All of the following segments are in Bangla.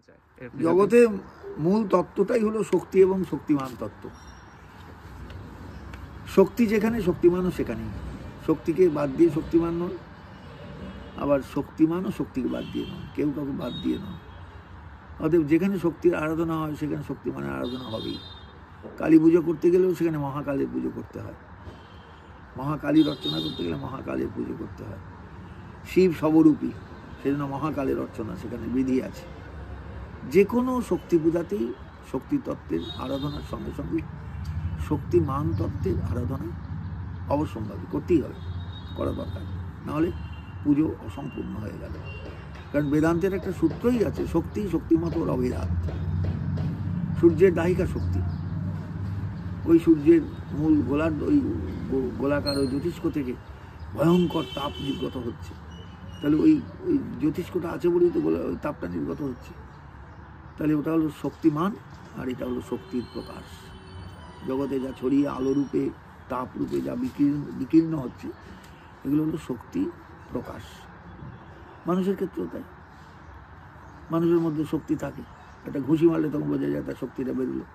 যায়? জগতে মূল তত্ত্বটাই হলো শক্তি এবং শক্তিমান তত্ত্ব। শক্তি যেখানে, শক্তিমানও সেখানেই। শক্তিকে বাদ দিয়ে শক্তিমান নয়, আবার শক্তিমানও শক্তিকে বাদ দিয়ে নয়, কেউ কাউকে বাদ দিয়ে নয়। অতএব যেখানে শক্তির আরাধনা হয় সেখানে শক্তিমানের আরাধনা হবেই। কালী পুজো করতে গেলেও সেখানে মহাকালের পুজো করতে হয়, মহাকালীর অর্চনা করতে গেলে মহাকালের পুজো করতে হয়। শিব সবরূপী, সেজন্য মহাকালের অর্চনা সেখানে বিধি আছে। যে কোনো শক্তি পূজাতেই শক্তি তত্ত্বের আরাধনার সঙ্গে সঙ্গে শক্তিমান তত্ত্বের আরাধনা অবশ্যম্ভাবী, করতেই হবে, করা দরকার, নাহলে পুজো অসম্পূর্ণ হয়ে গেল। কারণ বেদান্তের একটা সূত্রই আছে, শক্তি শক্তিমত অবিরাট। সূর্যের দাহিকা শক্তি, ওই সূর্যের মূল ওই গোলাকার ওই জ্যোতিষ্ক থেকে ভয়ঙ্কর তাপ নির্গত হচ্ছে। তাহলে ওই জ্যোতিষ্কটা আছে বলেই তো ওই তাপটা নির্গত হচ্ছে। তাহলে ওটা হলো শক্তিমান, আর এটা হলো শক্তির প্রকাশ। জগতে যা ছড়িয়ে আলো রূপে, তাপ রূপে যা বিকীর্ণ হচ্ছে, এগুলো হলো শক্তি প্রকাশ। মানুষের ক্ষেত্রেও তাই, মানুষের মধ্যে শক্তি থাকে। একটা ঘুষি মারলে তখন বোঝা যায় তার শক্তিটা বেরোলো,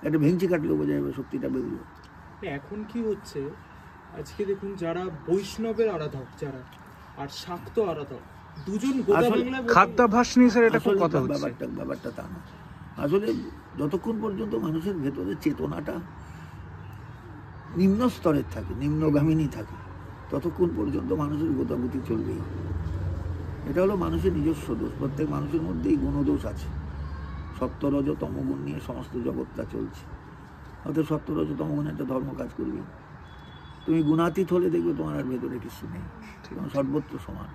একটা ভেঙচি কাটলেও বোঝা যাবে শক্তিটা বেরোলো। এখন কি হচ্ছে, আজকে দেখুন যারা বৈষ্ণবের আরাধক যারা আর শাক্ত আরাধক দুজন খাদ্যাভ্যাস নিয়ে স্যার এটা খুব কথা হচ্ছে। ব্যাপারটা তা না। আসলে যতক্ষণ পর্যন্ত মানুষের ভেতরে চেতনাটা নিম্ন স্তরের থাকে, নিম্নগামিনী থাকে, ততক্ষণ পর্যন্ত মানুষের গোতাগুতি চলবেই। এটা হলো মানুষের নিজস্ব দোষ। প্রত্যেক মানুষের মধ্যেই গুণদোষ আছে। সত্য রজ তমগুণ নিয়ে সমস্ত জগৎটা চলছে। অর্থাৎ সত্য রজ তমগুণ একটা ধর্ম কাজ করবে। তুমি গুণাতীত হলে দেখবে তোমার আর ভেতরে কিছু নেই, সর্বত্র সমান,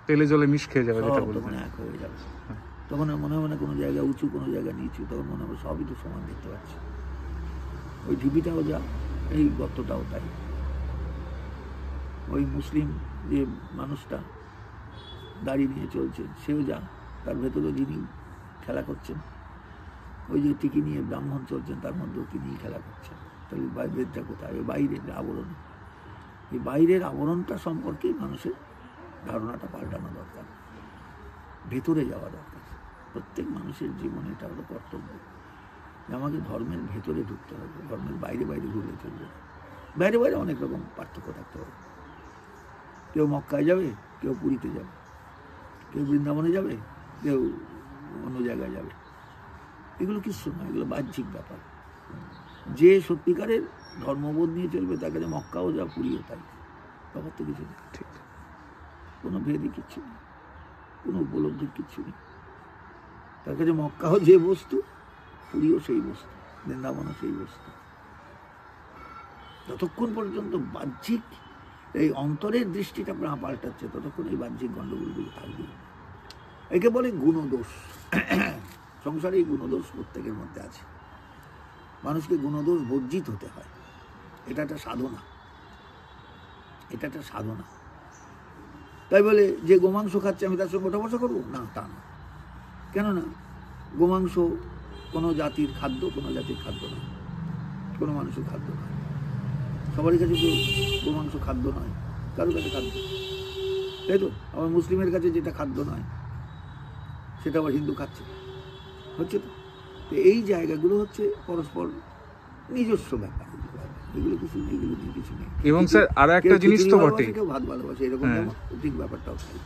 তেলে জলে মিশ খেয়ে যাবে, তখন এক হয়ে যাবে। তখন মনে মনে কোনো জায়গায় উঁচু, কোনো জায়গায় নিচু, তখন মনে হবে সবই তো সমান দেখতে পাচ্ছি। ওই ঢিপিটাও যা, এই গর্তটাও তাই। ওই মুসলিম যে মানুষটা দাড়ি নিয়ে চলছে, সেও যা, তার ভেতরে যিনি খেলা করছেন। ওই যে টিকি নিয়ে ব্রাহ্মণ চলছেন, তার মধ্যেও তিনি খেলা করছেন। তাহলে বেদটা কোথায়? ওই বাইরের আবরণ। এই বাইরের আবরণটা সম্পর্কে মানুষের ধারণাটা পাল্টানো দরকার, ভেতরে যাওয়া দরকার। প্রত্যেক মানুষের জীবনে এটা হলো কর্তব্য যে আমাকে ধর্মের ভেতরে ঢুকতে হবে, ধর্মের বাইরে বাইরে ঘুরলে চলবে। বাইরে বাইরে অনেক রকম পার্থক্য থাকতে হবে। কেউ মক্কায় যাবে, কেউ পুরীতে যাবে, কেউ বৃন্দাবনে যাবে, কেউ অন্য জায়গায় যাবে। এগুলো কিছু না, এগুলো বাহ্যিক ব্যাপার। যে সত্যিকারের ধর্মবোধ নিয়ে চলবে তার কাছে মক্কাও যা, পুরীও তাই, তখন তো কিছু নেই। ঠিক, কোনো ভেদই কিচ্ছু নেই, কোনো উপলব্ধির কিচ্ছু নেই। তার কাছে মক্কাও যে বস্তু, পুরীও সেই বস্তু, বৃন্দাবনও সেই বস্তু। যতক্ষণ পর্যন্ত বাহ্যিক এই অন্তরের দৃষ্টিটা না পাল্টাচ্ছে, ততক্ষণ এই বাহ্যিক গণ্ডগোলগুলো থাকবে। একে বলে গুণদোষ। সংসারে এই গুণদোষ প্রত্যেকের মধ্যে আছে। মানুষকে গুণদোষ বর্জিত হতে হয়। এটা একটা সাধনা, এটা একটা সাধনা। তাই বলে যে গোমাংস খাচ্ছে আমি তার সঙ্গে ওঠা বসা করবো না, তা না। কেননা গোমাংস কোনো জাতির খাদ্য, কোনো জাতির খাদ্য নয়, কোনো মানুষের খাদ্য নয়। সবারই কাছে তো গোমাংস খাদ্য নয়, কারোর কাছে খাদ্য, তাই তো। আবার মুসলিমের কাছে যেটা খাদ্য নয় সেটা আবার হিন্দু খাচ্ছে, হচ্ছে তো। এই জায়গাগুলো হচ্ছে পরস্পর নিজস্ব ব্যাপার, এগুলো কিছু নেই, এগুলো নিয়ে কিছু নেই। এবং স্যার আরো একটা জিনিস তো বটে, কেউ ভাত ভালোবাসে, এরকম ঠিক ব্যাপারটাও তাই।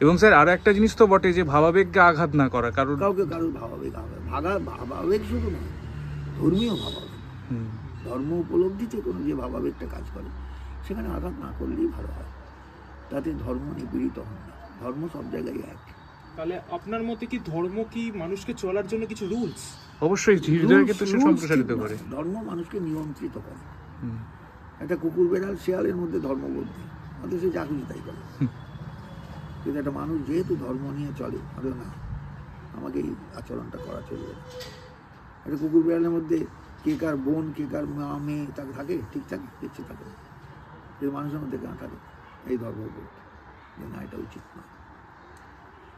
এবং স্যার আরো একটা জিনিস তো বটে যে ভাবাবেগকে আঘাত না করা, কারণ কাউকে কারোর ভাবাবেগ ভাবাবেগ শুধু নয়, ধর্মীয় ভাবাবেগ, ধর্ম উপলব্ধিতে কোনো যে ভাবাবেগটা কাজ করে সেখানে আঘাত না করলেই ভালো হয়। তাতে ধর্ম নিপীড়িত হন না, ধর্ম সব জায়গায় এক। তাহলে আপনার মতে কি ধর্ম কি মানুষকে চলার জন্য কিছু রুলস? অবশ্যই হৃদয়কে তো সে সম্প্রসারিত করে। ধর্ম মানুষকে নিয়ন্ত্রিত করে। একটা কুকুর বেড়াল শেয়ালের মধ্যে ধর্মবোধ নেই, অথচ সে যা খুশি তাই করে। কিন্তু একটা মানুষ যেহেতু ধর্ম নিয়ে চলে, আরে না আমাকে এই আচরণটা করা চলবে না। একটা কুকুর বেড়ালের মধ্যে কে কার বোন, কে কার মা মেয়ে তাকে থাকে, ঠিক থাকে, কিচ্ছু থাকে না। কিন্তু মানুষের মধ্যে কেন থাকে? এই ধর্মবোধ যে না, এটা উচিত না।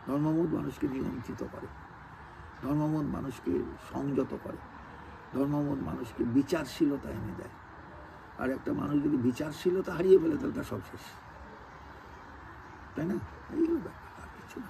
ধর্মবোধ মানুষকে নিয়ন্ত্রিত করে, ধর্মবোধ মানুষকে সংযত করে, ধর্মবোধ মানুষকে বিচারশীলতা এনে দেয়। আর একটা মানুষ যদি বিচারশীলতা হারিয়ে ফেলে তাহলে তার সব শেষ, তাই না? এইগুলো ব্যাপার, আর কিছু না।